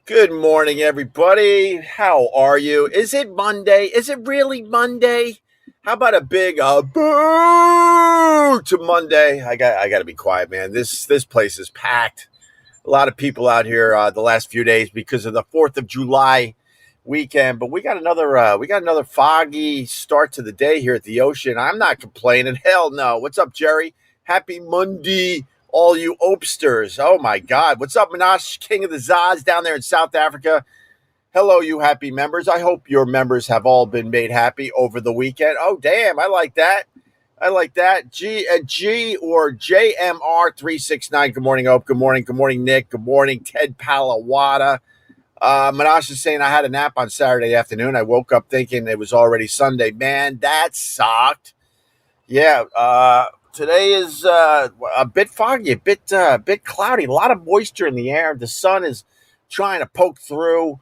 Good morning, everybody. How are you? Is it Monday? Is it really Monday? How about a big boo to Monday? I got to be quiet, man. This place is packed. A lot of people out here the last few days because of the 4th of July weekend. But we got another foggy start to the day here at the ocean. I'm not complaining. Hell no. What's up, Jerry? Happy Monday, all you Opesters. Oh my God. What's up, Minash, King of the Zaz down there in South Africa? Hello, you happy members. I hope your members have all been made happy over the weekend. Oh, damn. I like that. G or JMR369. Good morning, Ope. Good morning, Nick. Good morning, Ted Palawada. Manash is saying I had a nap on Saturday afternoon. I woke up thinking it was already Sunday. Man, that sucked. Yeah, today is a bit foggy, a bit cloudy, a lot of moisture in the air. The sun is trying to poke through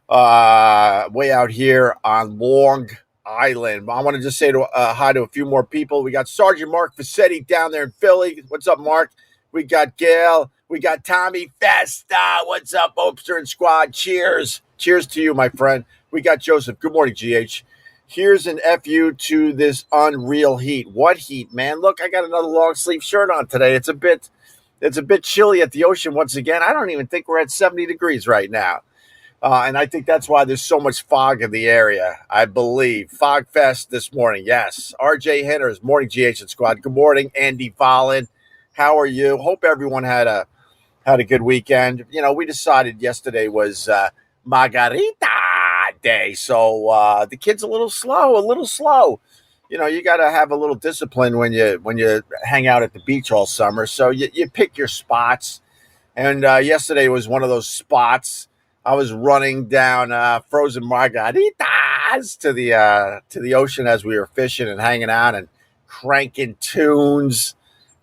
way out here on Long Island. I want to just say hi to a few more people. We got Sergeant Mark Fassetti down there in Philly. What's up, Mark? We got Gail. We got Tommy Festa. What's up, Opester and Squad? Cheers. Cheers to you, my friend. We got Joseph. Good morning, GH. Here's an FU to this unreal heat. What heat, man? Look, I got another long sleeve shirt on today. It's a bit chilly at the ocean once again. I don't even think we're at 70 degrees right now. And I think that's why there's so much fog in the area, I believe. Fog Fest this morning, yes. RJ Henners, morning, GH and Squad. Good morning, Andy Fallon. How are you? Hope everyone had a good weekend. You know, we decided yesterday was Margarita day, so the kid's a little slow. You know, you got to have a little discipline when you hang out at the beach all summer. So you pick your spots, and yesterday was one of those spots. I was running down frozen margaritas to the ocean as we were fishing and hanging out and cranking tunes.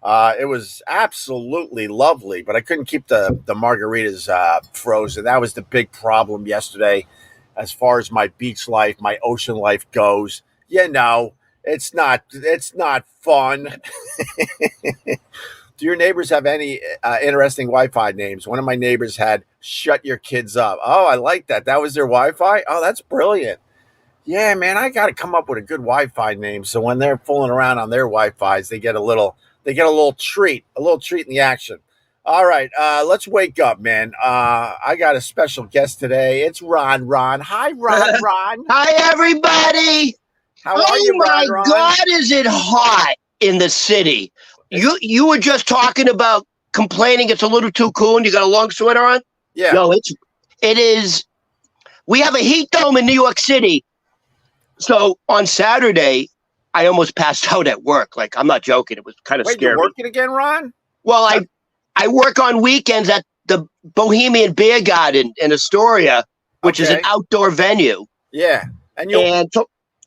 It was absolutely lovely, but I couldn't keep the margaritas frozen. That was the big problem yesterday as far as my beach life, my ocean life goes. You know, it's not fun. Do your neighbors have any interesting Wi-Fi names? One of my neighbors had "Shut Your Kids Up." Oh, I like that. That was their Wi-Fi? Oh, that's brilliant. Yeah, man, I got to come up with a good Wi-Fi name so when they're fooling around on their Wi-Fis, they get a little treat in the action. All right, let's wake up, man. I got a special guest today. It's Ron. Hi, Ron. Hi, everybody. How are you, Ron? Oh, my God, is it hot in the city? You were just talking about complaining it's a little too cool and you got a long sweater on? Yeah. No, it is. We have a heat dome in New York City. So on Saturday, I almost passed out at work. Like, I'm not joking. It was kind of scary. You're working again, Ron? Well, I work on weekends at the Bohemian Beer Garden in Astoria, which is an outdoor venue. Yeah. And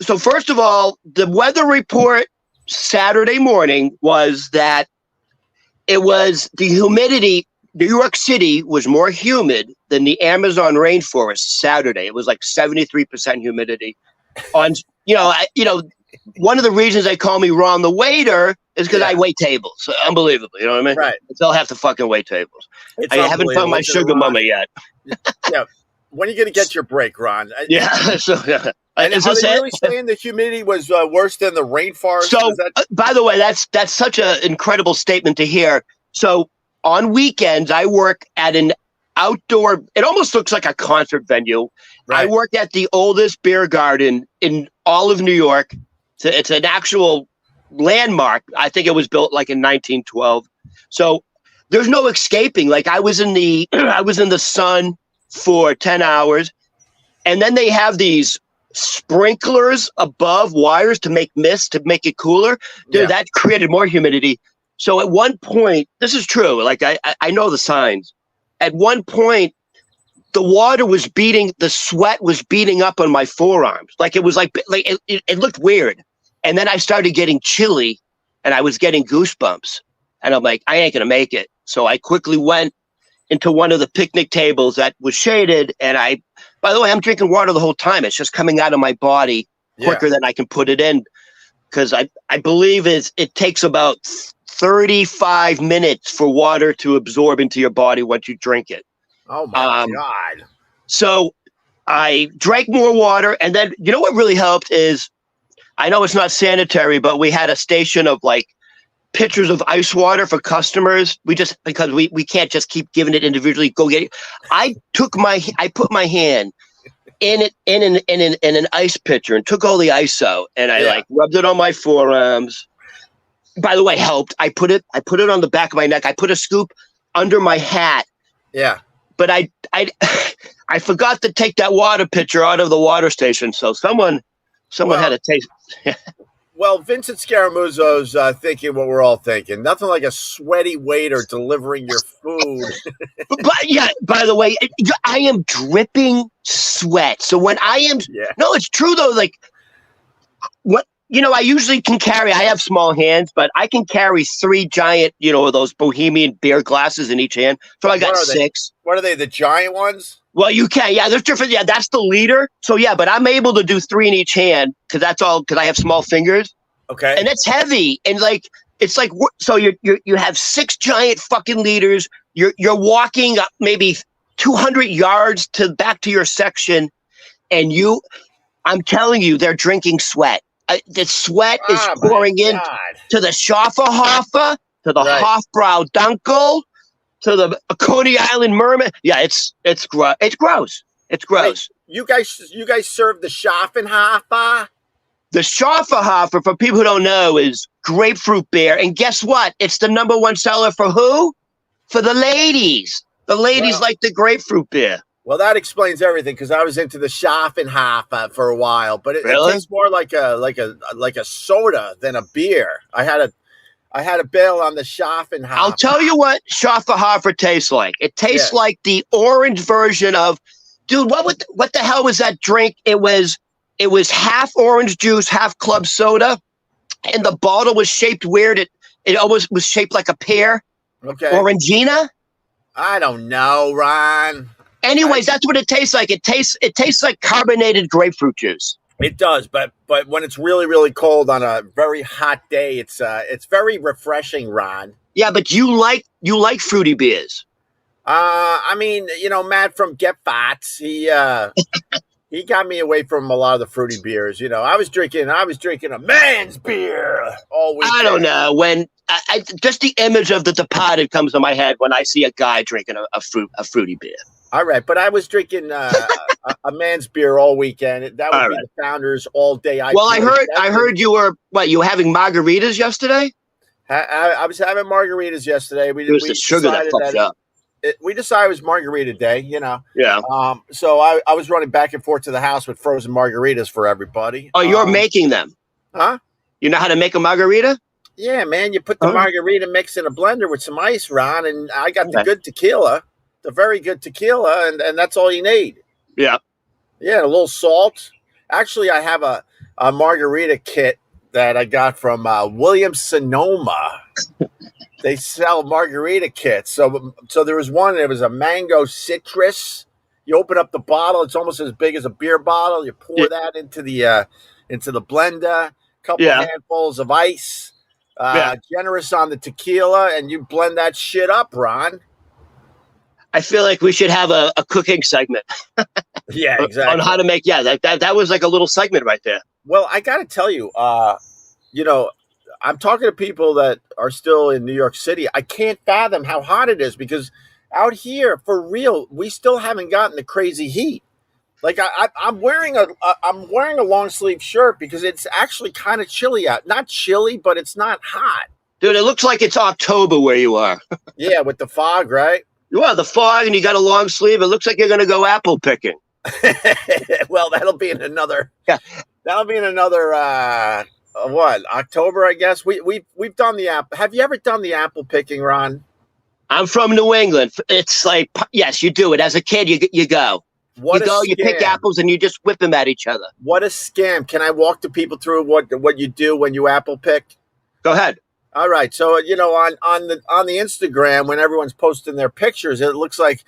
so first of all, the weather report Saturday morning was that it was the humidity. New York City was more humid than the Amazon rainforest Saturday. It was like 73% humidity. One of the reasons they call me Ron the waiter is because I wait tables. Unbelievable. You know what I mean? Right. They'll have to fucking wait tables. I haven't found my sugar mama yet. Yeah. When are you going to get your break, Ron? Yeah. And are they really saying the humidity was worse than the rainforest? So, by the way, that's such an incredible statement to hear. So on weekends, I work at an outdoor, it almost looks like a concert venue. Right. I work at the oldest beer garden in all of New York. It's an actual landmark. I think it was built like in 1912. So there's no escaping. Like I was in the sun for 10 hours. And then they have these sprinklers above wires to make mist, to make it cooler. Dude, that created more humidity. So at one point, this is true. Like I know the signs. At one point, the sweat was beating up on my forearms. Like it was like it looked weird. And then I started getting chilly and I was getting goosebumps. And I'm like, I ain't going to make it. So I quickly went into one of the picnic tables that was shaded. And by the way, I'm drinking water the whole time. It's just coming out of my body quicker than I can put it in. Because I believe it takes about 35 minutes for water to absorb into your body once you drink it. Oh my God. So I drank more water, and then you know what really helped is, I know it's not sanitary, but we had a station of like pitchers of ice water for customers. Because we can't just keep giving it individually. Go get it. I put my hand in an ice pitcher and took all the ice out, and I like rubbed it on my forearms. By the way, helped. I put it on the back of my neck. I put a scoop under my hat. Yeah. But I forgot to take that water pitcher out of the water station. So someone had to taste. Well, Vincent Scaramuzzo's thinking what we're all thinking. Nothing like a sweaty waiter delivering your food. but yeah, by the way, I am dripping sweat. So when I am, no, it's true though. Like what, I usually can carry, I have small hands, but I can carry 3 giant, those Bohemian beer glasses in each hand. So I got 6. What are they? The giant ones? Well, you can. Yeah, there's different. Yeah, that's the liter. So yeah, but I'm able to do 3 in each hand because I have small fingers. Okay. And it's heavy. And like, it's like, so you have 6 giant fucking liters. You're walking up maybe 200 yards back to your section. And I'm telling you, they're drinking sweat. The sweat is pouring in to the Schafferhofer, to the Hofbrau Dunkel, to the Coney Island Mermaid. Yeah, it's gross. It's gross. It's gross. Hey, you guys serve the Schafferhofer? The Schafferhofer, for people who don't know, is grapefruit beer. And guess what? It's the #1 seller for who? For the ladies. The ladies like the grapefruit beer. Well, that explains everything because I was into the Schaffenhof for a while, but it tastes more like a soda than a beer. I had a bail on the Schaffenhof. I'll tell you what Schafferhofer tastes like. It tastes like the orange version of, dude. What the hell was that drink? It was half orange juice, half club soda, and the bottle was shaped weird. It almost was shaped like a pear. Okay, Orangina. I don't know, Ron. Anyways, that's what it tastes like. It tastes like carbonated grapefruit juice. It does, but when it's really, really cold on a very hot day, it's very refreshing, Ron. Yeah, but you like fruity beers. I mean, Matt from Get Fats, he got me away from a lot of the fruity beers. I was drinking a man's beer all week. I don't know when. I just the image of The Departed comes to my head when I see a guy drinking a fruity beer. All right, but I was drinking a man's beer all weekend. That would be the Founders all day. Well, I heard you were having margaritas yesterday. I was having margaritas yesterday. It was the sugar that fucked you up. We decided it was margarita day, Yeah. So I was running back and forth to the house with frozen margaritas for everybody. Oh, you're making them? Huh? You know how to make a margarita? Yeah, man. You put the margarita mix in a blender with some ice, Ron, and I got the good tequila. The very good tequila, and that's all you need. Yeah. Yeah, a little salt. Actually, I have a margarita kit that I got from Williams-Sonoma. They sell margarita kits. So there was one, it was a mango citrus. You open up the bottle, it's almost as big as a beer bottle. You pour that into the blender, couple of handfuls of ice, generous on the tequila, and you blend that shit up, Ron. I feel like we should have a cooking segment. Yeah, exactly. On how to make, that was like a little segment right there. Well, I got to tell you, I'm talking to people that are still in New York City. I can't fathom how hot it is because out here, for real, we still haven't gotten the crazy heat. Like I'm wearing a long sleeve shirt because it's actually kind of chilly out. Not chilly, but it's not hot. Dude, it looks like it's October where you are. Yeah, with the fog, right? Well, the fog, and you got a long sleeve. It looks like you're going to go apple picking. Well, that'll be in another. Yeah, that'll be in another. October, I guess. We've done the apple. Have you ever done the apple picking, Ron? I'm from New England. It's like, yes, you do it. As a kid, you go. You pick apples and you just whip them at each other. What a scam. Can I walk the people through what you do when you apple pick? Go ahead. All right. So, on the Instagram, when everyone's posting their pictures, it looks like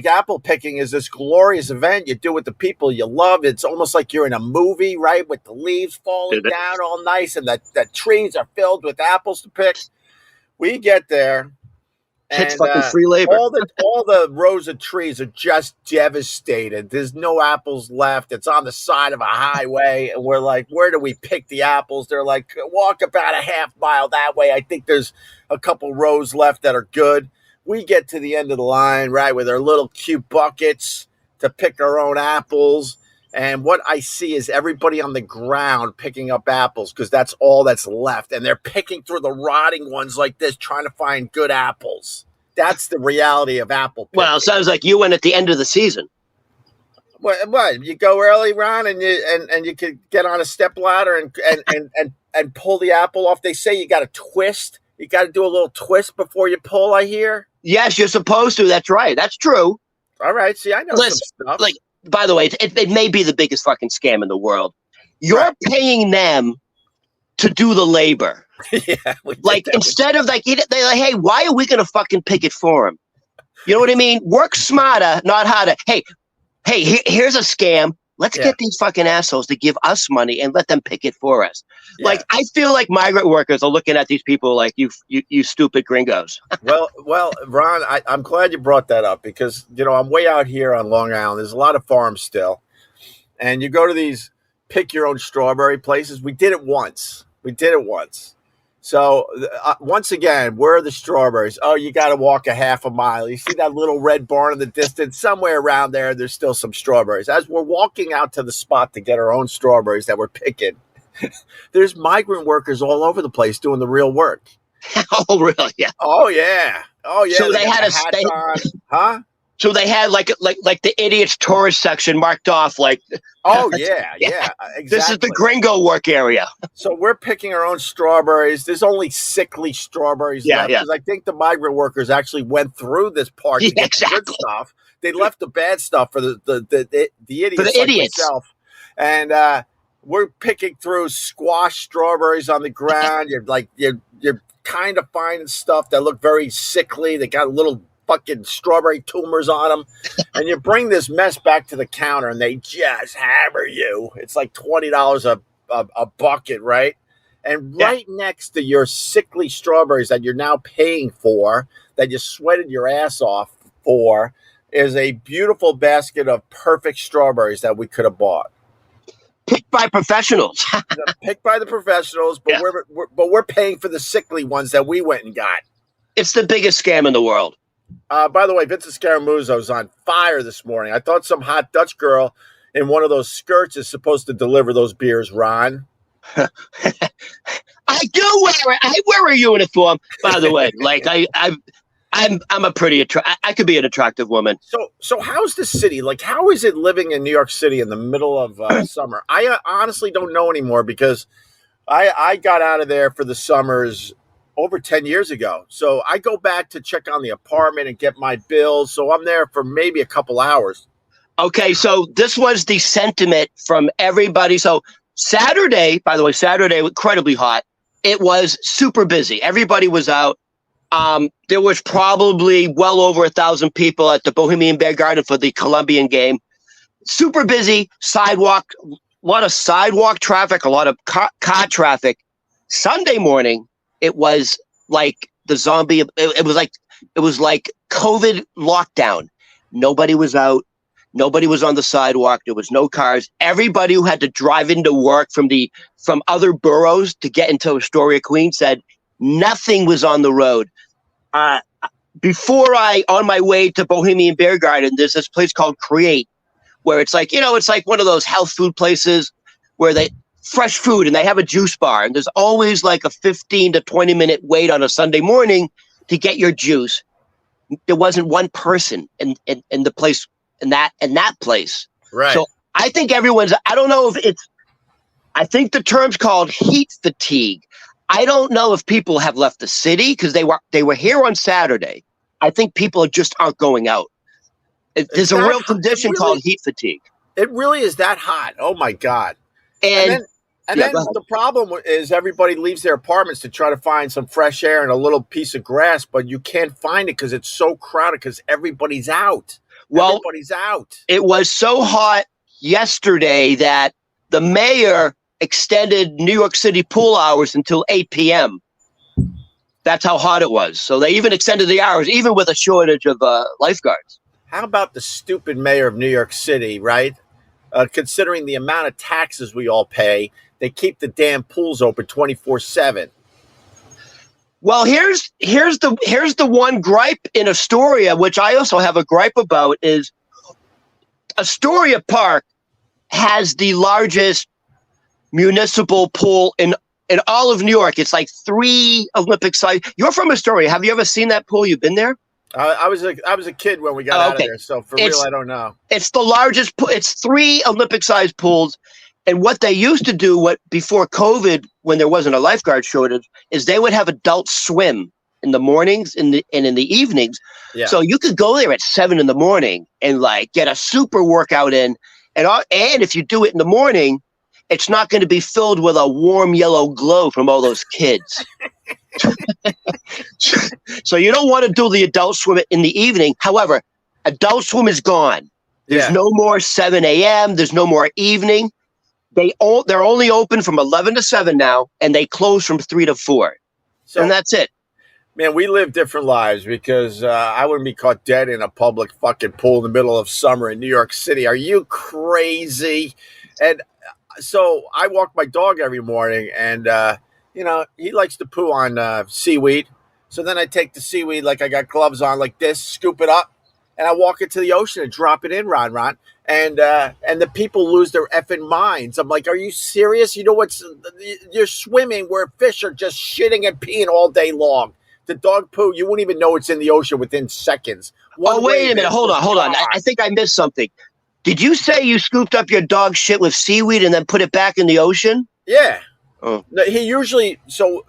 apple picking is this glorious event you do with the people you love. It's almost like you're in a movie, right? With the leaves falling down all nice and the trees are filled with apples to pick. We get there, It's and fucking free labor. all the rows of trees are just devastated. There's no apples left. It's on the side of a highway, and we're like, where do we pick the apples? They're like, walk about a half mile that way. I think there's a couple rows left that are good. We get to the end of the line, right, with our little cute buckets to pick our own apples. And what I see is everybody on the ground picking up apples because that's all that's left. And they're picking through the rotting ones like this, trying to find good apples. That's the reality of apple picking. Well, it sounds like you went at the end of the season. What? You go early, Ron, and you could get on a stepladder and pull the apple off. They say you got to twist. You got to do a little twist before you pull, I hear. Yes, you're supposed to. That's right. That's true. All right. See, I know some stuff. Like, by the way, it may be the biggest fucking scam in the world. You're paying them to do the labor. Yeah. Like, instead of like, they're like, hey, why are we going to fucking pick it for them? You know what I mean? Work smarter, not harder. Hey, here's a scam. Let's get these fucking assholes to give us money and let them pick it for us. Yeah. Like, I feel like migrant workers are looking at these people like you stupid gringos. well, Ron, I'm glad you brought that up because, I'm way out here on Long Island. There's a lot of farms still. And you go to these pick your own strawberry places. We did it once. So once again, where are the strawberries? Oh, you got to walk a half a mile. You see that little red barn in the distance? Somewhere around there, there's still some strawberries. As we're walking out to the spot to get our own strawberries that we're picking, there's migrant workers all over the place doing the real work. Oh, really? Yeah. Oh, yeah. So they had a stay on, huh? So they had like the idiots tourist section marked off like. Oh yeah, exactly. This is the gringo work area. So we're picking our own strawberries. There's only sickly strawberries left because I think the migrant workers actually went through this part to get the good stuff. They left the bad stuff for the idiots. For the idiots. Myself. And we're picking through squash strawberries on the ground. You're kind of finding stuff that look very sickly. They got little fucking strawberry tumors on them, and you bring this mess back to the counter and they just hammer you. It's like $20 a bucket, right? And right next to your sickly strawberries that you're now paying for, that you sweated your ass off for, is a beautiful basket of perfect strawberries that we could have bought. Picked by professionals. Picked by the professionals, but we're paying for the sickly ones that we went and got. It's the biggest scam in the world. By the way, Vincent Scaramuzzo's on fire this morning. I thought some hot Dutch girl in one of those skirts is supposed to deliver those beers, Ron. I do wear a uniform, by the way. Like I'm a pretty I could be an attractive woman. So how's the city? Like, how is it living in New York City in the middle of summer? I honestly don't know anymore because I got out of there for the summers over 10 years ago. So I go back to check on the apartment and get my bills. So I'm there for maybe a couple hours. Okay, so this was the sentiment from everybody. So Saturday, by the way, incredibly hot. It was super busy. Everybody was out. There was probably well over 1,000 people at the Bohemian Bear Garden for the Colombian game. Super busy, sidewalk, a lot of sidewalk traffic, a lot of car traffic. Sunday morning, it was like the zombie. It was like COVID lockdown. Nobody was out. Nobody was on the sidewalk. There was no cars. Everybody who had to drive into work from other boroughs to get into Astoria, Queens, said nothing was on the road. On my way to Bohemian Bear Garden, there's this place called Create, where it's like one of those health food places where they fresh food and they have a juice bar, and there's always like a 15 to 20 minute wait on a Sunday morning to get your juice. There wasn't one person in the place in that place. Right. So I think I don't know if I think the term's called heat fatigue. I don't know if people have left the city because they were here on Saturday. I think people just aren't going out. There's a real condition called heat fatigue. It really is that hot. Oh my God. And then the problem is everybody leaves their apartments to try to find some fresh air and a little piece of grass, but you can't find it because it's so crowded because everybody's out. Well, everybody's out. It was so hot yesterday that the mayor extended New York City pool hours until 8 p.m. That's how hot it was. So they even extended the hours, even with a shortage of lifeguards. How about the stupid mayor of New York City, right? Considering the amount of taxes we all pay, they keep the damn pools open 24/7. Well, here's the one gripe in Astoria, which I also have a gripe about, is Astoria Park has the largest municipal pool in all of New York. It's like 3 Olympic size. You're from Astoria. Have you ever seen that pool? You've been there? I was a kid when we got out of there, so real, I don't know. It's the largest. It's 3 Olympic-sized pools, and what they used to do, before COVID, when there wasn't a lifeguard shortage, is they would have adults swim in the mornings and in the evenings. Yeah. So you could go there at 7 in the morning and like get a super workout in, and if you do it in the morning, it's not going to be filled with a warm yellow glow from all those kids. So you don't want to do the adult swim in the evening. However, adult swim is gone. There's no more 7 a.m. There's no more evening. They're only open from 11 to 7 now, and they close from 3 to 4. So, and that's it. Man, we live different lives because I wouldn't be caught dead in a public fucking pool in the middle of summer in New York City. Are you crazy? And so I walk my dog every morning, and he likes to poo on seaweed. So then I take the seaweed, like I got gloves on like this, scoop it up, and I walk it to the ocean and drop it in, Ron. And the people lose their effing minds. I'm like, are you serious? You know you're swimming where fish are just shitting and peeing all day long. The dog poo, you wouldn't even know it's in the ocean within seconds. Wait a minute. Hold on. I think I missed something. Did you say you scooped up your dog shit with seaweed and then put it back in the ocean? Yeah. Oh. He usually so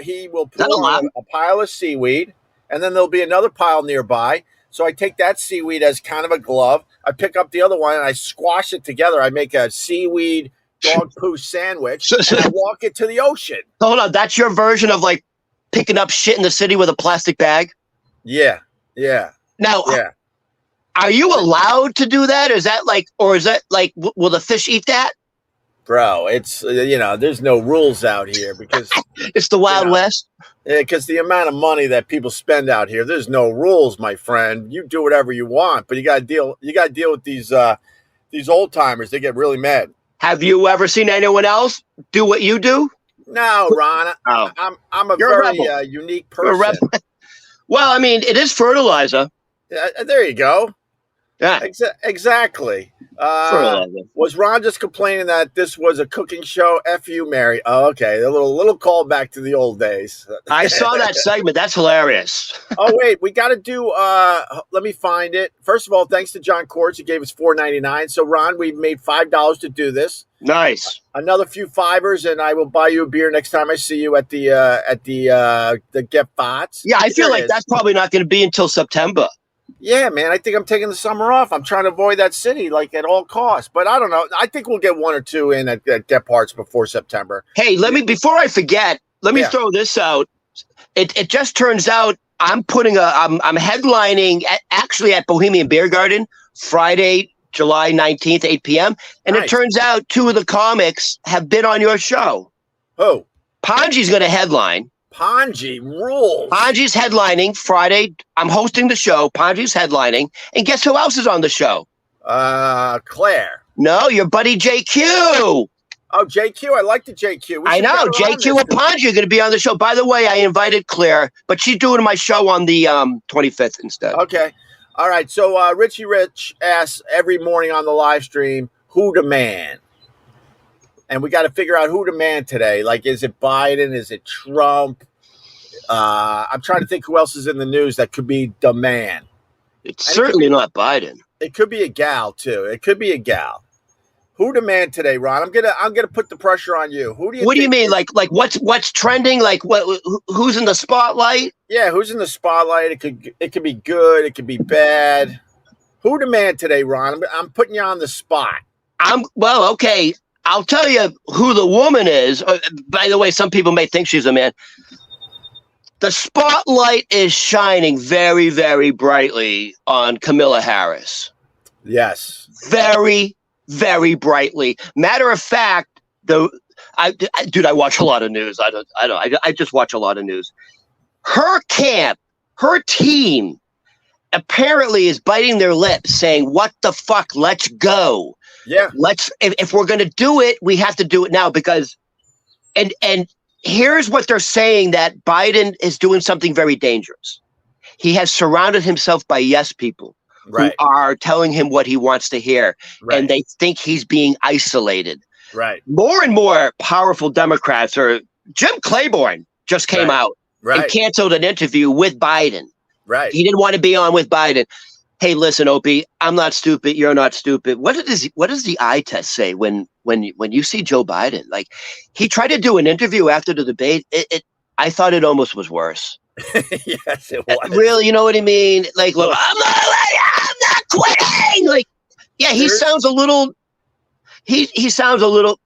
he will put on a pile of seaweed, and then there'll be another pile nearby. So I take that seaweed as kind of a glove. I pick up the other one and I squash it together. I make a seaweed dog poo sandwich, and I walk it to the ocean. Hold on, that's your version of like picking up shit in the city with a plastic bag? Yeah. Now, are you allowed to do that? Is that like will the fish eat that? Bro, it's, there's no rules out here because it's the Wild West. Yeah, because the amount of money that people spend out here, there's no rules, my friend. You do whatever you want, but you got to deal with these old timers. They get really mad. Have you ever seen anyone else do what you do? No, Ron. I'm a very unique person. Well, I mean, it is fertilizer. There you go. Yeah, exactly. Was Ron just complaining that this was a cooking show? F you, Mary. Oh, okay. A little call back to the old days. I saw that segment. That's hilarious. Oh, wait. We got to do let me find it. First of all, thanks to John Cords. He gave us $4.99. So, Ron, we've made $5 to do this. Nice. Another few fivers, and I will buy you a beer next time I see you at the Get Bots. Yeah, I feel like that's probably not going to be until September. Yeah, man, I think I'm taking the summer off. I'm trying to avoid that city like at all costs. But I don't know. I think we'll get 1 or 2 in at Get Parts before September. Hey, before I forget, let me throw this out. It just turns out I'm headlining at Bohemian Beer Garden Friday, July 19th, 8 p.m. And It turns out 2 of the comics have been on your show. Who? Ponji's going to headline. Ponji rules. Ponji's headlining Friday. I'm hosting the show. Ponji's headlining. And guess who else is on the show? Claire. No, your buddy JQ. Oh, JQ. I like the JQ. I know. JQ and Ponji are going to be on the show. By the way, I invited Claire, but she's doing my show on the 25th instead. Okay. All right. So Richie Rich asks every morning on the live stream, who the man? And we got to figure out who the man today. Like, is it Biden? Is it Trump? I'm trying to think who else is in the news that could be the man. It's certainly not Biden. It could be a gal too. It could be a gal. Who the man today, Ron? I'm gonna put the pressure on you. What do you mean? Like what's trending? Like who's in the spotlight? Yeah, who's in the spotlight? It could be good. It could be bad. Who the man today, Ron? I'm putting you on the spot. Okay. I'll tell you who the woman is. By the way, some people may think she's a man. The spotlight is shining very, very brightly on Kamala Harris. Yes. Very, very brightly. Matter of fact, I watch a lot of news. I just watch a lot of news. her camp, her team apparently is biting their lips saying, what the fuck, let's go. Yeah. If we're going to do it, we have to do it now because, and here's what they're saying, that Biden is doing something very dangerous. He has surrounded himself by yes people who are telling him what he wants to hear. And they think he's being isolated. Right. More and more powerful Democrats are, Jim Claiborne just came out and canceled an interview with Biden. Right. He didn't want to be on with Biden. Hey, listen, Opie, I'm not stupid. You're not stupid. What does the eye test say when you see Joe Biden? Like, he tried to do an interview after the debate. I thought it almost was worse. Yes, it was. Really, you know what I mean? Like, look, I'm not quitting. Like, yeah, he sounds a little. He sounds a little.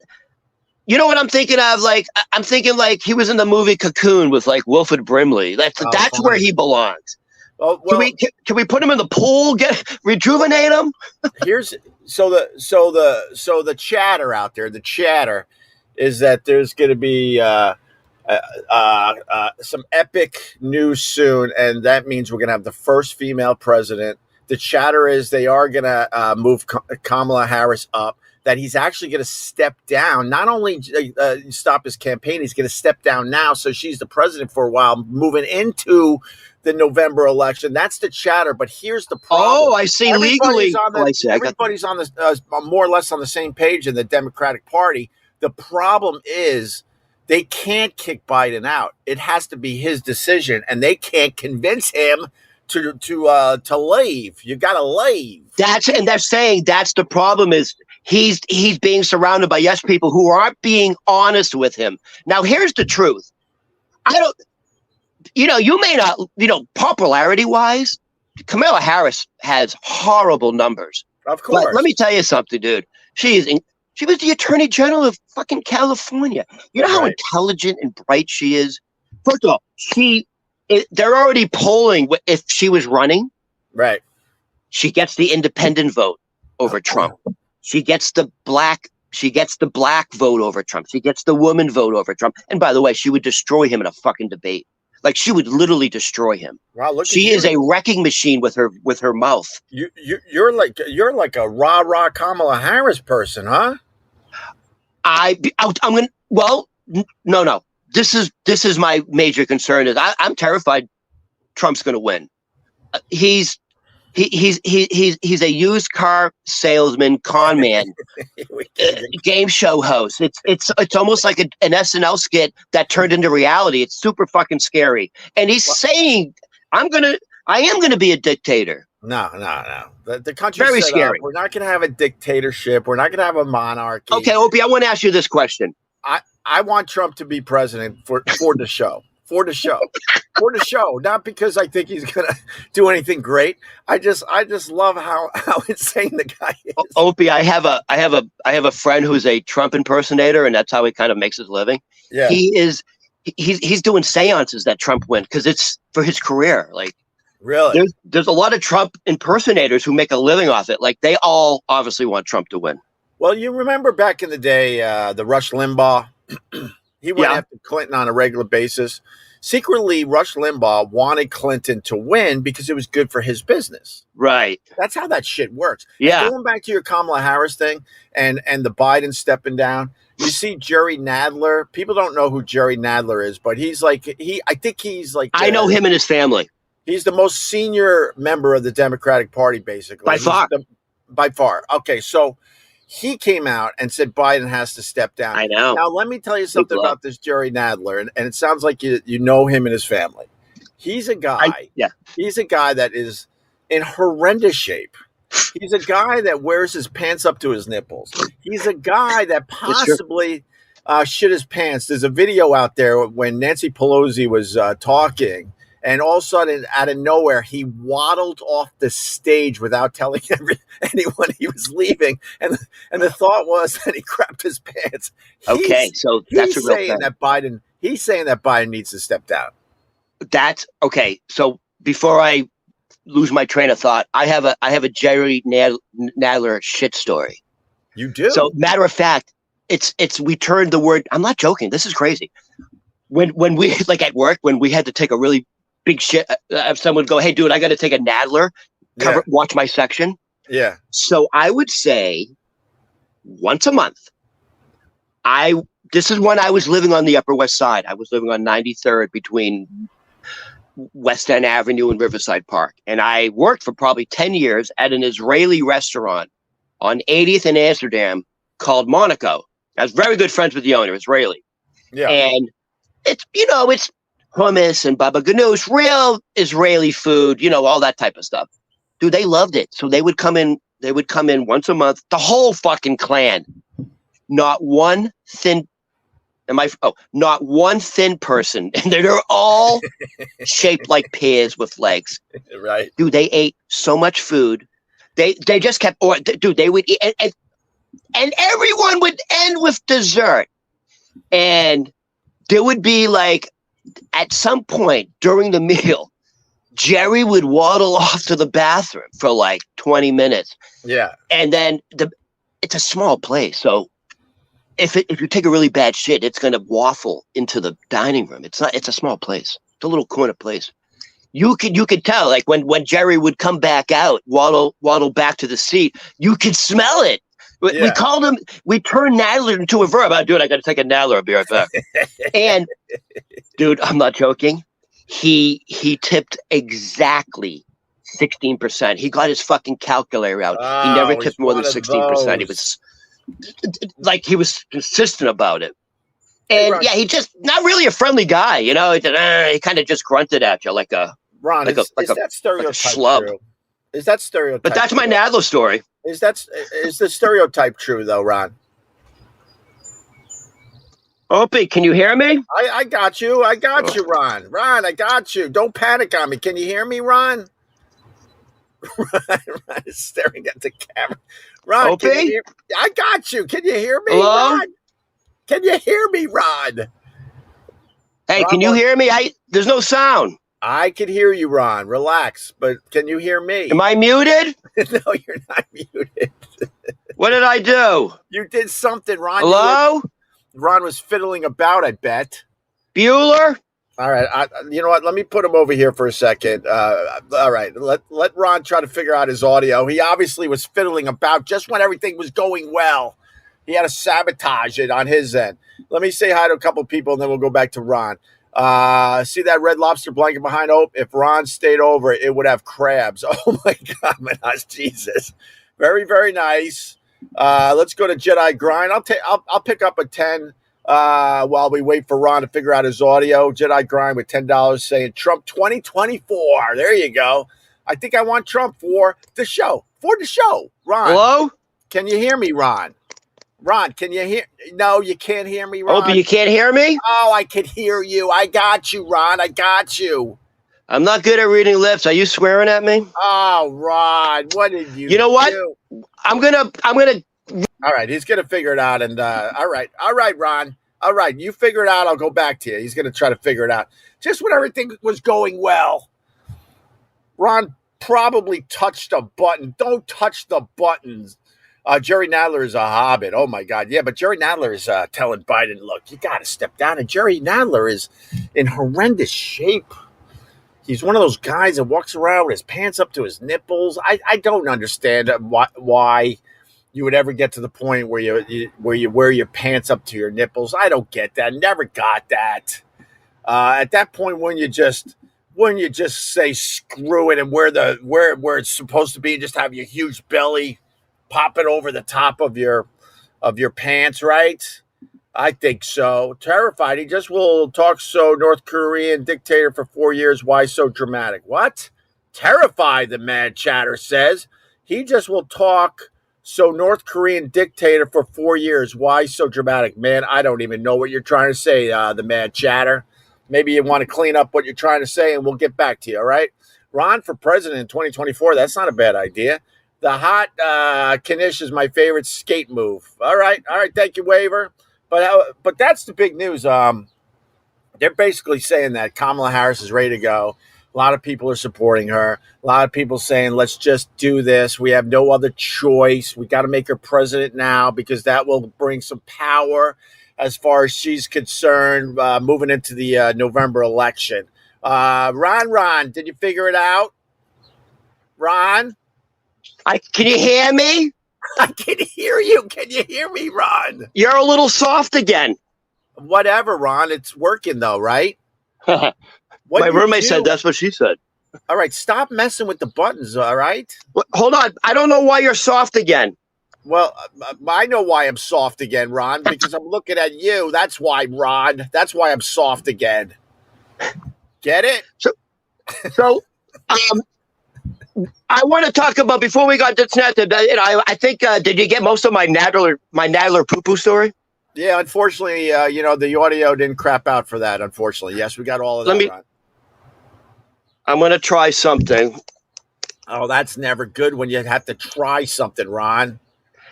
You know what I'm thinking of? Like, I'm thinking like he was in the movie Cocoon with like Wilford Brimley. That's where he belongs. Well, can we put him in the pool? Rejuvenate him? Here's the chatter out there. The chatter is that there's going to be some epic news soon, and that means we're going to have the first female president. The chatter is they are going to move Kamala Harris up. That he's actually going to step down, not only stop his campaign, he's going to step down now. So she's the president for a while, moving into the November election. That's the chatter. But here's the problem. Oh, I see. Legally, everybody's on the more or less on the same page in the Democratic Party. The problem is they can't kick Biden out. It has to be his decision, and they can't convince him to leave. You got to leave. And they're saying that's the problem is. He's being surrounded by yes people who aren't being honest with him. Now, here's the truth. You may not, popularity wise, Kamala Harris has horrible numbers. Of course. But let me tell you something, dude. She was the attorney general of fucking California. You know how intelligent and bright she is? First of all, they're already polling if she was running. Right. She gets the independent vote over Trump. She gets the black vote over Trump. She gets the woman vote over Trump. And by the way, she would destroy him in a fucking debate. Like, she would literally destroy him. Wow, she is a wrecking machine with her mouth. You're like a rah-rah Kamala Harris person, huh? No. This is my major concern is I'm terrified Trump's going to win. He's a used car salesman, con man, game show host. It's almost like an SNL skit that turned into reality. It's super fucking scary. And he's saying, I am gonna be a dictator. No. The country's very set scary. Up. We're not gonna have a dictatorship. We're not gonna have a monarchy. Okay, Opie, I want to ask you this question. I want Trump to be president for the show. For the show, not because I think he's gonna do anything great. I just love how insane the guy is. Opie, I have a friend who's a Trump impersonator, and that's how he kind of makes his living. Yeah, he's doing seances that Trump win because it's for his career. Like, really, there's a lot of Trump impersonators who make a living off it. Like, they all obviously want Trump to win. Well, you remember back in the day, the Rush Limbaugh. He went after Clinton on a regular basis. Secretly, Rush Limbaugh wanted Clinton to win because it was good for his business. Right. That's how that shit works. Yeah. And going back to your Kamala Harris thing and the Biden stepping down, you see Jerry Nadler. People don't know who Jerry Nadler is, but I think he's like. I know him and his family. He's the most senior member of the Democratic Party, basically. By far. Okay, so he came out and said Biden has to step down. I know. Now, let me tell you something about this Jerry Nadler, and it sounds like you know him and his family. He's a guy. He's a guy that is in horrendous shape. He's a guy that wears his pants up to his nipples. He's a guy that possibly shit his pants. There's a video out there when Nancy Pelosi was talking. And all of a sudden, out of nowhere, he waddled off the stage without telling anyone he was leaving. And the thought was that he crapped his pants. So that's a real thing. He's saying that Biden needs to step down. That's okay. So before I lose my train of thought, I have a Jerry Nadler shit story. You do? So matter of fact, we turned the word. I'm not joking. This is crazy. when we like at work, when we had to take a really big shit, if someone would go, "Hey, dude, I got to take a Nadler, watch my section." Yeah. So I would say once a month. This is when I was living on the Upper West Side. I was living on 93rd between West End Avenue and Riverside Park. And I worked for probably 10 years at an Israeli restaurant on 80th and Amsterdam called Monaco. I was very good friends with the owner, Israeli. Yeah. And it's hummus and baba ganoush, real Israeli food, all that type of stuff. Dude, they loved it. So they would come in once a month, the whole fucking clan. Not one thin person. And they're all shaped like pears with legs. Right. Dude, they ate so much food. They just kept, they would eat, and everyone would end with dessert. And there would be like, at some point during the meal, Jerry would waddle off to the bathroom for like 20 minutes. Yeah. And then it's a small place. So if you take a really bad shit, it's going to waffle into the dining room. It's a small place. It's a little corner place. You could tell, like when Jerry would come back out, waddle back to the seat, you could smell it. Yeah. We turned Nadler into a verb. Dude, I got to take a Nadler. I'll be right back. And dude, I'm not joking. He tipped exactly 16%. He got his fucking calculator out. He never tipped more than 16%. He was consistent about it. And hey, yeah, he just not really a friendly guy, He kind of just grunted at you like a Ron. Is that stereotype schlub? True? Is that stereotype? But that's my Nadler story. Is the stereotype true though, Ron? Opie, can you hear me? I got you. Ron. Ron, I got you. Don't panic on me. Can you hear me, Ron? Ron is staring at the camera. Ron, Opie? I got you. Can you hear me, Hello? Ron? Can you hear me, Ron? Hey, Ron, can you hear me? There's no sound. I can hear you, Ron. Relax. But can you hear me? Am I muted? No, you're not muted. What did I do? You did something, Ron. Hello? Ron was fiddling about, I bet. Bueller? All right. You know what? Let me put him over here for a second. All right. Let Ron try to figure out his audio. He obviously was fiddling about just when everything was going well. He had to sabotage it on his end. Let me say hi to a couple of people, and then we'll go back to Ron. See that Red Lobster blanket behind Ope? If Ron stayed over, it would have crabs. Oh, my God, my gosh, Jesus. Very, very nice. Let's go to Jedi Grind. I'll pick up a 10 while we wait for Ron to figure out his audio. Jedi Grind with $10 saying Trump 2024. There you go. I think I want Trump for the show. Ron. Hello? Can you hear me, Ron? Ron, can you hear? No, you can't hear me, Ron. Opie, you can't hear me? Oh, I can hear you. I got you, Ron. I got you. I'm not good at reading lips. Are you swearing at me? Oh, Ron, what did you? You know what? do? I'm gonna. All right, he's gonna figure it out. And all right, Ron. All right, you figure it out. I'll go back to you. He's gonna try to figure it out. Just when everything was going well, Ron probably touched a button. Don't touch the buttons. Jerry Nadler is a hobbit. Oh, my God. Yeah, but Jerry Nadler is telling Biden, look, you got to step down. And Jerry Nadler is in horrendous shape. He's one of those guys that walks around with his pants up to his nipples. I don't understand why you would ever get to the point where you wear your pants up to your nipples. I don't get that. Never got that. At that point, when you just say screw it and where it's supposed to be, and just have your huge belly pop it over the top of your pants, right? I think so. Terrified. He just will talk so North Korean dictator for 4 years. Why so dramatic? What? Terrified, the mad chatter says. He just will talk so North Korean dictator for 4 years. Why so dramatic? Man, I don't even know what you're trying to say, the mad chatter. Maybe you want to clean up what you're trying to say, and we'll get back to you, all right? Ron for president in 2024, that's not a bad idea. The hot Knish is my favorite skate move. All right. Thank you, Waver. But that's the big news. They're basically saying that Kamala Harris is ready to go. A lot of people are supporting her. A lot of people saying, let's just do this. We have no other choice. We got to make her president now because that will bring some power. as far as she's concerned, moving into the November election. Ron, did you figure it out? Ron? Can you hear me? I can hear you. Can you hear me, Ron? You're a little soft again. Whatever, Ron. It's working, though, right? My roommate said that's what she said. All right, stop messing with the buttons, all right? Hold on. I don't know why you're soft again. Well, I know why I'm soft again, Ron, because I'm looking at you. That's why, Ron. That's why I'm soft again. Get it? So, I want to talk about, before we got disconnected, I think, did you get most of my Nadler poo-poo story? Yeah, unfortunately, the audio didn't crap out for that, unfortunately. Yes, we got all of that, Ron. I'm going to try something. Oh, that's never good when you have to try something, Ron.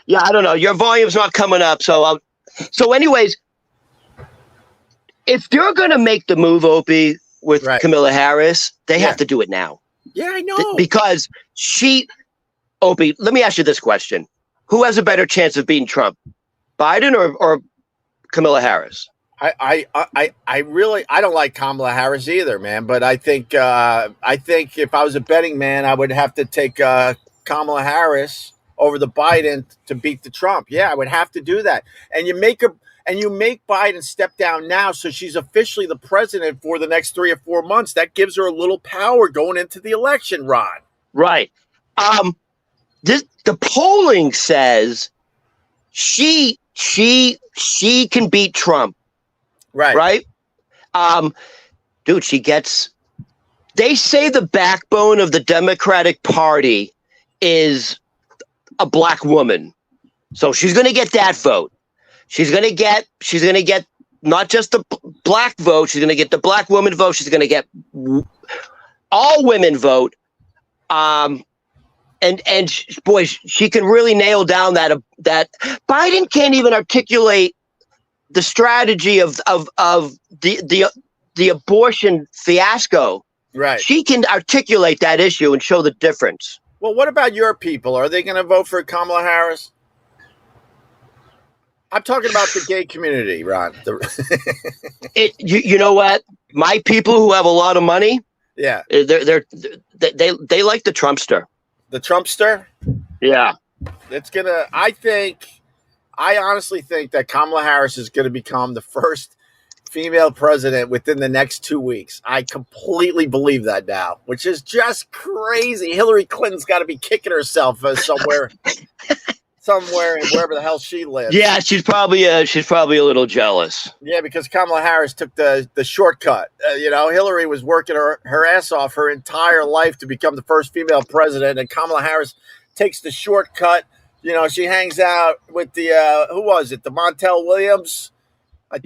Yeah, I don't know. Your volume's not coming up. So anyways, if you're going to make the move, Opie, with Kamala Harris, they have to do it now. Yeah, I know. Because Opie, let me ask you this question. Who has a better chance of beating Trump? Biden or Kamala Harris? I don't like Kamala Harris either, man. But I think if I was a betting man, I would have to take Kamala Harris over the Biden to beat the Trump. Yeah, I would have to do that. And you make Biden step down now, so she's officially the president for the next 3 or 4 months. That gives her a little power going into the election, Ron. Right. The polling says she can beat Trump. Right. Dude, they say the backbone of the Democratic Party is a black woman. So she's going to get that vote. She's going to get not just the black vote. She's going to get the black woman vote. She's going to get all women vote. And boy, she can really nail down that Biden can't even articulate the strategy of the abortion fiasco. Right. She can articulate that issue and show the difference. Well, what about your people? Are they going to vote for Kamala Harris? I'm talking about the gay community, Ron. You know what? My people who have a lot of money, yeah, they like the Trumpster. The Trumpster? Yeah. I honestly think that Kamala Harris is going to become the first female president within the next 2 weeks. I completely believe that now, which is just crazy. Hillary Clinton's got to be kicking herself somewhere, wherever the hell she lives. Yeah, she's probably a little jealous. Yeah, because Kamala Harris took the shortcut. Hillary was working her ass off her entire life to become the first female president, and Kamala Harris takes the shortcut. She hangs out with the who was it? The Montel Williams. I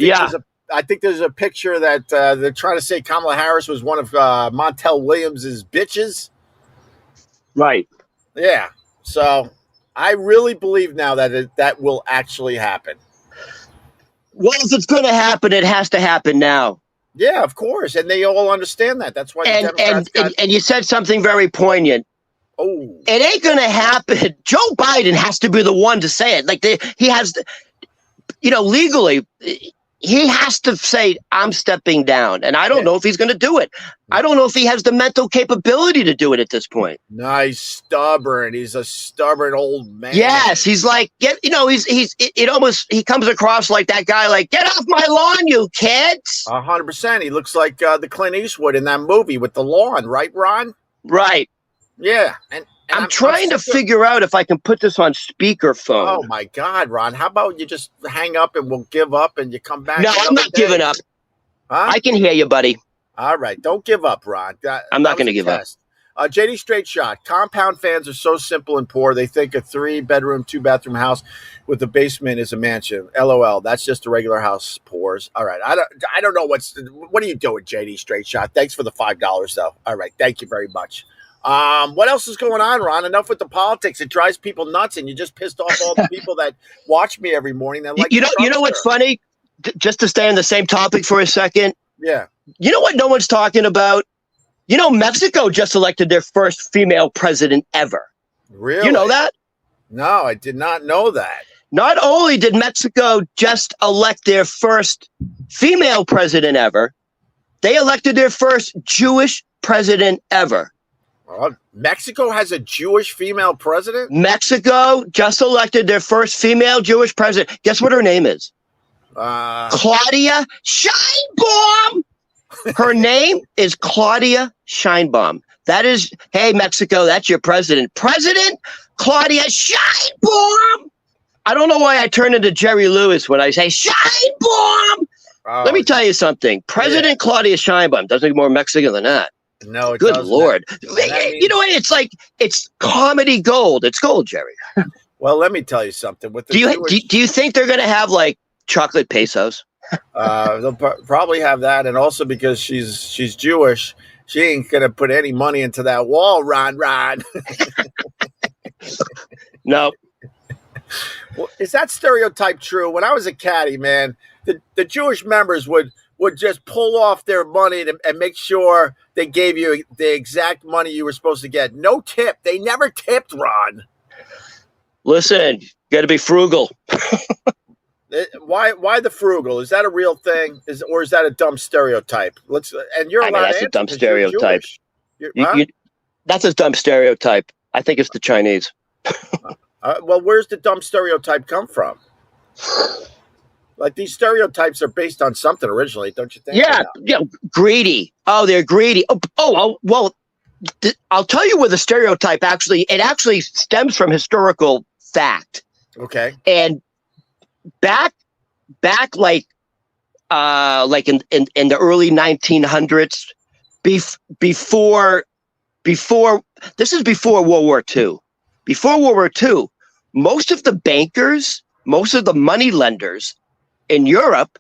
think there's a picture that they're trying to say Kamala Harris was one of Montel Williams's bitches. Right. Yeah. So I really believe now that that will actually happen. Well, if it's going to happen, it has to happen now. Yeah, of course, and they all understand that. That's why. And you said something very poignant. Oh, it ain't going to happen. Joe Biden has to be the one to say it. Like he has, legally. He has to say, I'm stepping down. And I don't know if he's going to do it. I don't know if he has the mental capability to do it at this point. No, he's stubborn. He's a stubborn old man. Yes, he's like, he comes across like that guy, like, get off my lawn, you kids. 100%. He looks like the Clint Eastwood in that movie with the lawn, right, Ron? Right. Yeah. And I'm trying to figure out if I can put this on speakerphone. Oh, my God, Ron. How about you just hang up and we'll give up and you come back? No, I'm not giving up. Huh? I can hear you, buddy. All right. Don't give up, Ron. I'm not going to give up. JD Straight Shot. Compound fans are so simple and poor. They think a 3-bedroom, 2-bathroom house with a basement is a mansion. LOL. That's just a regular house, pours. All right. I don't know what are you doing, JD Straight Shot? Thanks for the $5, though. All right. Thank you very much. What else is going on, Ron? Enough with the politics. It drives people nuts, and you just pissed off all the people that watch me every morning. That like you know what's funny? Just to stay on the same topic for a second. Yeah. You know what no one's talking about? Mexico just elected their first female president ever. Really? You know that? No, I did not know that. Not only did Mexico just elect their first female president ever, they elected their first Jewish president ever. Mexico has a Jewish female president? Mexico just elected their first female Jewish president. Guess what her name is? Claudia Sheinbaum. Her name is Claudia Sheinbaum. That is, hey, Mexico, that's your president. President Claudia Sheinbaum. I don't know why I turn into Jerry Lewis when I say Sheinbaum. Let me tell you something. President Claudia Sheinbaum doesn't get more Mexican than that. No, it Good doesn't. Lord. Means... You know what? It's like, it's comedy gold. It's gold, Jerry. Well, let me tell you something. With the do you think they're going to have like chocolate pesos? They'll probably have that. And also because she's Jewish, she ain't going to put any money into that wall, Ron. No. Well, is that stereotype true? When I was a caddy, man, the Jewish members would just pull off their money and make sure they gave you the exact money you were supposed to get. No tip. They never tipped, Ron. Listen, got to be frugal. Why the frugal? Is that a real thing? Or is that a dumb stereotype? That's a dumb stereotype. That's a dumb stereotype. I think it's the Chinese. Well, where's the dumb stereotype come from? Like, these stereotypes are based on something originally, don't you think? Yeah, greedy. Oh, they're greedy. Well, I'll tell you where the stereotype actually stems from historical fact. Okay. And back like in the early 1900s, before this is before World War II. Before World War II, most of the bankers, most of the money lenders in Europe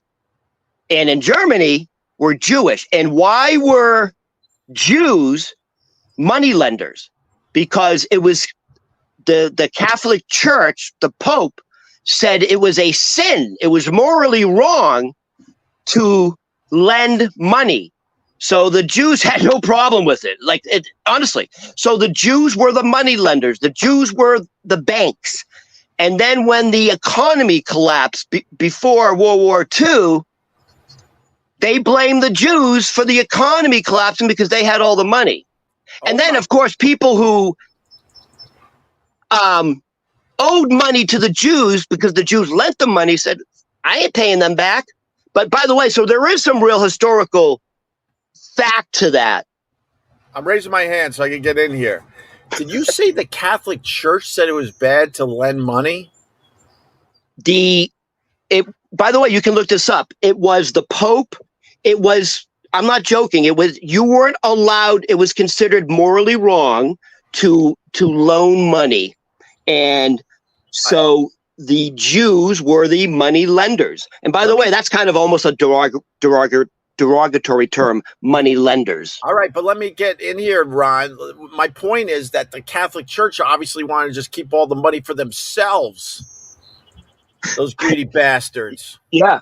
and in Germany were Jewish. And why were Jews money lenders? Because it was the Catholic Church, the Pope, said it was a sin. It was morally wrong to lend money. So the Jews had no problem with it. Honestly. So the Jews were the money lenders. The Jews were the banks. And then when the economy collapsed before World War II, they blamed the Jews for the economy collapsing because they had all the money. And then, of course, people who owed money to the Jews because the Jews lent them money said, I ain't paying them back. But by the way, so there is some real historical fact to that. I'm raising my hand so I can get in here. Did you say the Catholic Church said it was bad to lend money? By the way, you can look this up. It was the Pope. I'm not joking. You weren't allowed. It was considered morally wrong to loan money. And so the Jews were the money lenders. And by the way, that's kind of almost a derogatory term, money lenders. All right, but let me get in here, Ron. My point is that the Catholic Church obviously wanted to just keep all the money for themselves. Those greedy bastards. Yeah.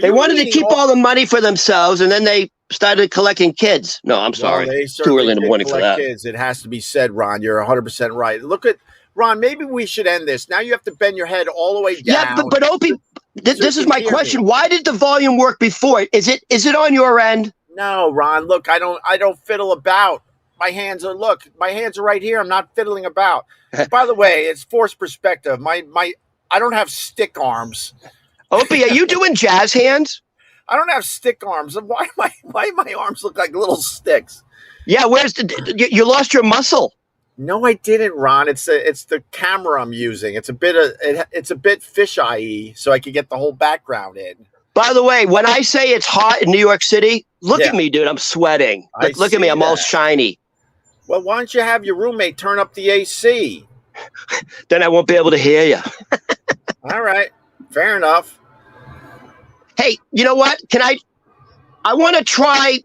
They wanted to keep all the money for themselves, and then they started collecting kids. No, I'm sorry. Too early in the morning for that. Kids. It has to be said, Ron. You're 100% right. Look at Ron. Maybe we should end this. Now you have to bend your head all the way down. Yeah, but Opie, this is my question. Why did the volume work before? Is it on your end? No, Ron. Look, I don't fiddle about. My hands are right here. I'm not fiddling about. By the way, it's forced perspective. I don't have stick arms. Opie, are you doing jazz hands? I don't have stick arms. Why my arms look like little sticks? Yeah, you lost your muscle? No, I didn't, Ron. It's the camera I'm using. It's a bit fisheye, so I can get the whole background in. By the way, when I say it's hot in New York City, look at me, dude. I'm sweating. Look at me. I'm all shiny. Well, why don't you have your roommate turn up the AC? Then I won't be able to hear you. All right. Fair enough. Hey, you know what? I want to try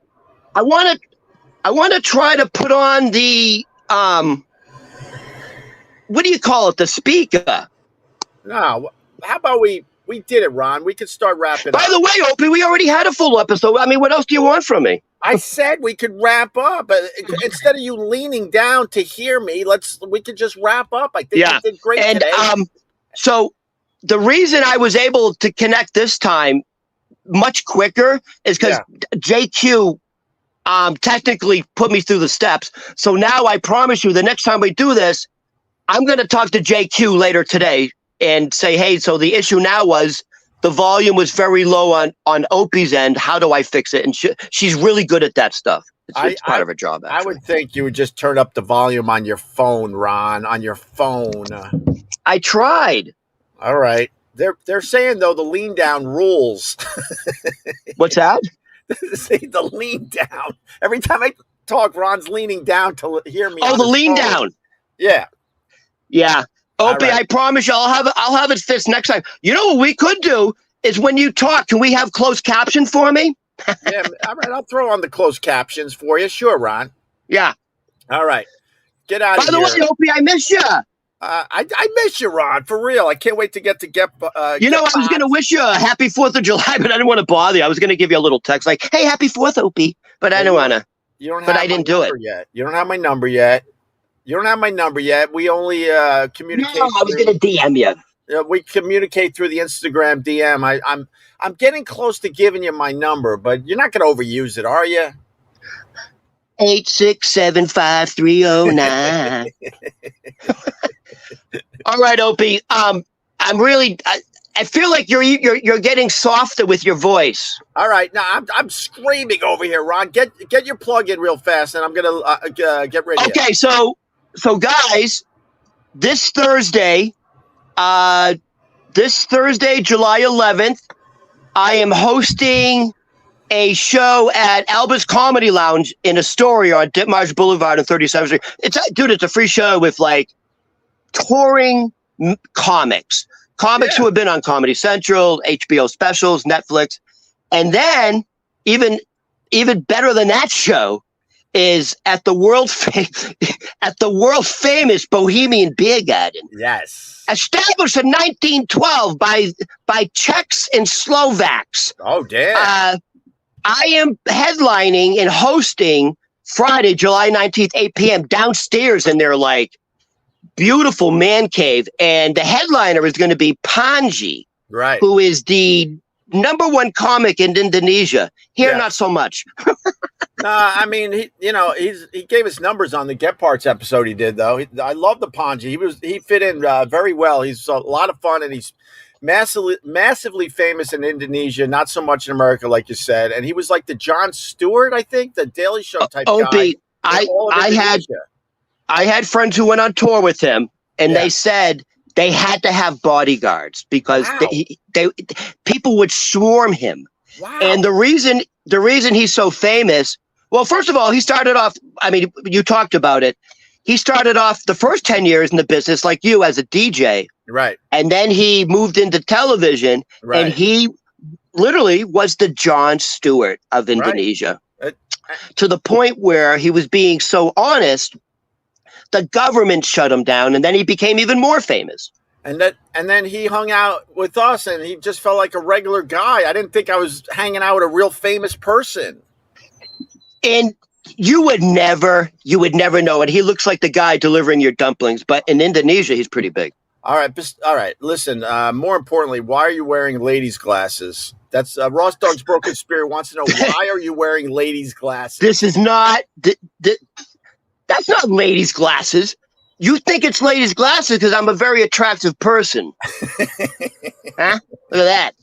to put on the what do you call it? The speaker. No. How about we We did it, Ron. We could start wrapping By up. the way, Opie, we already had a full episode. I mean, what else do you want from me? I said we could wrap up. Instead of you leaning down to hear me, we could just wrap up. I think we did great and, today. So the reason I was able to connect this time much quicker is because JQ technically put me through the steps. So now I promise you the next time we do this, I'm going to talk to JQ later today and say, hey, so the issue now was the volume was very low on Opie's end. How do I fix it? And she's really good at that stuff. It's part of her job, actually. I would think you would just turn up the volume on your phone, Ron, on your phone. I tried. All right. They're saying, though, the lean down rules. What's that? Say the lean down. Every time I talk, Ron's leaning down to hear me. Oh, the lean down. Yeah. Yeah. Opie, right. I promise you, I'll have it fixed next time. You know what we could do is when you talk, can we have closed caption for me? Yeah, all right. I'll throw on the closed captions for you. Sure, Ron. Yeah. All right. Get out of here. By the way, Opie, I miss you. I miss you, Ron, for real. I can't wait to get. I was going to wish you a happy 4th of July, but I didn't want to bother you. I was going to give you a little text like, hey, happy 4th, Opie. But I didn't want to. But I didn't do it yet. You don't have my number yet. We only communicate. No, I was going to DM you. We communicate through the Instagram DM. I'm getting close to giving you my number, but you're not going to overuse it, are you? 8675309. All right, Opie. I'm really. I feel like you're getting softer with your voice. All right, now I'm screaming over here, Ron. Get your plug in real fast, and I'm gonna get ready. Okay, so guys, this Thursday, July 11th, I am hosting a show at Alba's Comedy Lounge in Astoria on Ditmars Boulevard on 37th Street. It's a free show with like touring comics who have been on Comedy Central, HBO specials, Netflix. And then even better than that show is at the world famous Bohemian Beer Garden. Yes. Established in 1912 by Czechs and Slovaks. Oh, damn. I am headlining and hosting Friday, July 19th, 8 p.m. downstairs in their like beautiful man cave. And the headliner is going to be Panji, right? Who is the #1 comic in Indonesia. Here, not so much. I mean, he gave us numbers on the Get Parts episode he did, though. I love the Panji. He fit in very well. He's a lot of fun, and he's massively famous in Indonesia, not so much in America, like you said. And he was like the Jon Stewart, I think, the Daily Show type guy. I had friends who went on tour with him, and they said they had to have bodyguards because people would swarm him. Wow. And the reason he's so famous, well, first of all, he started off, I mean, you talked about it. He started off the first 10 years in the business like you as a DJ. Right. And then he moved into television, and he literally was the Jon Stewart of Indonesia. Right. To the point where he was being so honest, the government shut him down, and then he became even more famous. And then he hung out with us, and he just felt like a regular guy. I didn't think I was hanging out with a real famous person. And you would never know it. He looks like the guy delivering your dumplings, but in Indonesia, he's pretty big. All right. Listen, more importantly, why are you wearing ladies' glasses? That's Ross Dogg's Broken Spirit wants to know, why are you wearing ladies' glasses? This is not... That's not ladies' glasses. You think it's ladies' glasses because I'm a very attractive person. Huh? Look at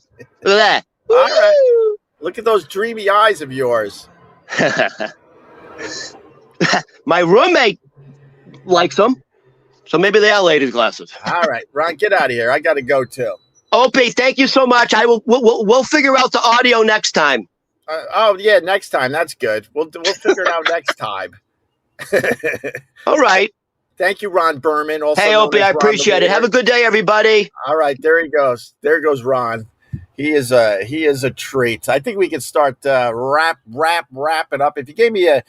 that. All right. Look at those dreamy eyes of yours. My roommate likes them, so maybe they are ladies' glasses. All right, Ron, get out of here. I got to go too. Opie, thank you so much. We'll figure out the audio next time. Next time. That's good. We'll figure it out next time. All right. Thank you, Ron Berman. Also, hey, Opie, I appreciate it. Have a good day, everybody. All right, there he goes. There goes Ron. He is a treat. I think we can start wrapping up. If you gave me a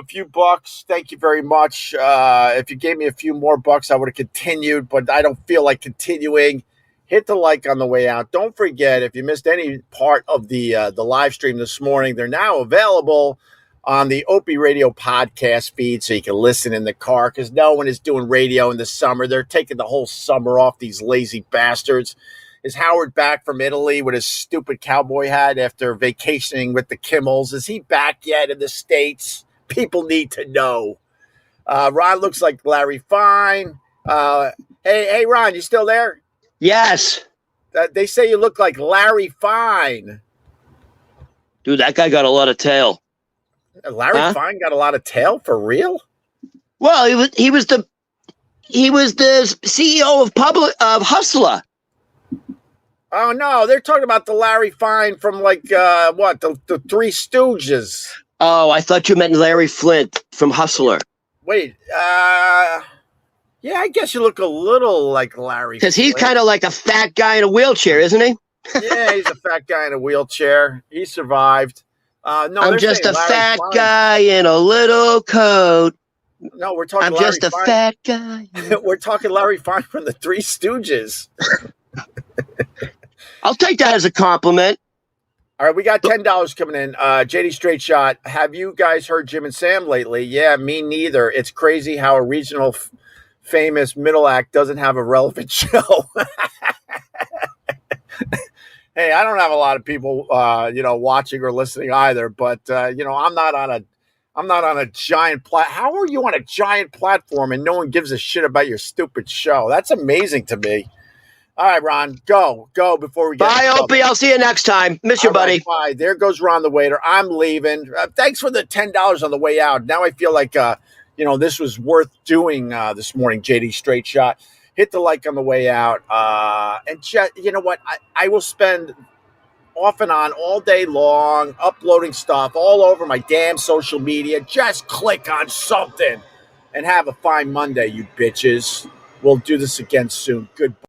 few bucks, thank you very much. If you gave me a few more bucks, I would have continued, but I don't feel like continuing. Hit the like on the way out. Don't forget, if you missed any part of the live stream this morning, they're now available on the Opie Radio podcast feed, so you can listen in the car, because no one is doing radio in the summer. They're taking the whole summer off, these lazy bastards. Is Howard back from Italy with his stupid cowboy hat after vacationing with the Kimmels? Is he back yet in the States? People need to know. Ron looks like Larry Fine. Hey, Ron, you still there? Yes. They say you look like Larry Fine. Dude, that guy got a lot of tail. Larry Fine got a lot of tail, for real? Well, he was the CEO of Hustler. Oh no, they're talking about the Larry Fine from the Three Stooges. Oh, I thought you meant Larry Flint from Hustler. Wait, yeah, I guess you look a little like Larry. Because he's kind of like a fat guy in a wheelchair, isn't he? Yeah, he's a fat guy in a wheelchair. He survived. No, I'm just a fat guy in a little coat. No, we're talking. I'm just a fat guy. We're talking Larry Fine from the Three Stooges. I'll take that as a compliment. All right, we got $10 coming in. JD Straight Shot. Have you guys heard Jim and Sam lately? Yeah, me neither. It's crazy how a regional famous middle act doesn't have a relevant show. Hey, I don't have a lot of people, watching or listening either. But I'm not on a giant How are you on a giant platform and no one gives a shit about your stupid show? That's amazing to me. All right, Ron, go before we get. Bye, Opie. I'll see you next time. Miss you, buddy. Bye. There goes Ron the waiter. I'm leaving. Thanks for the $10 on the way out. Now I feel like this was worth doing this morning. JD Straight Shot. Hit the like on the way out. And you know what? I will spend off and on all day long uploading stuff all over my damn social media. Just click on something and have a fine Monday, you bitches. We'll do this again soon. Goodbye.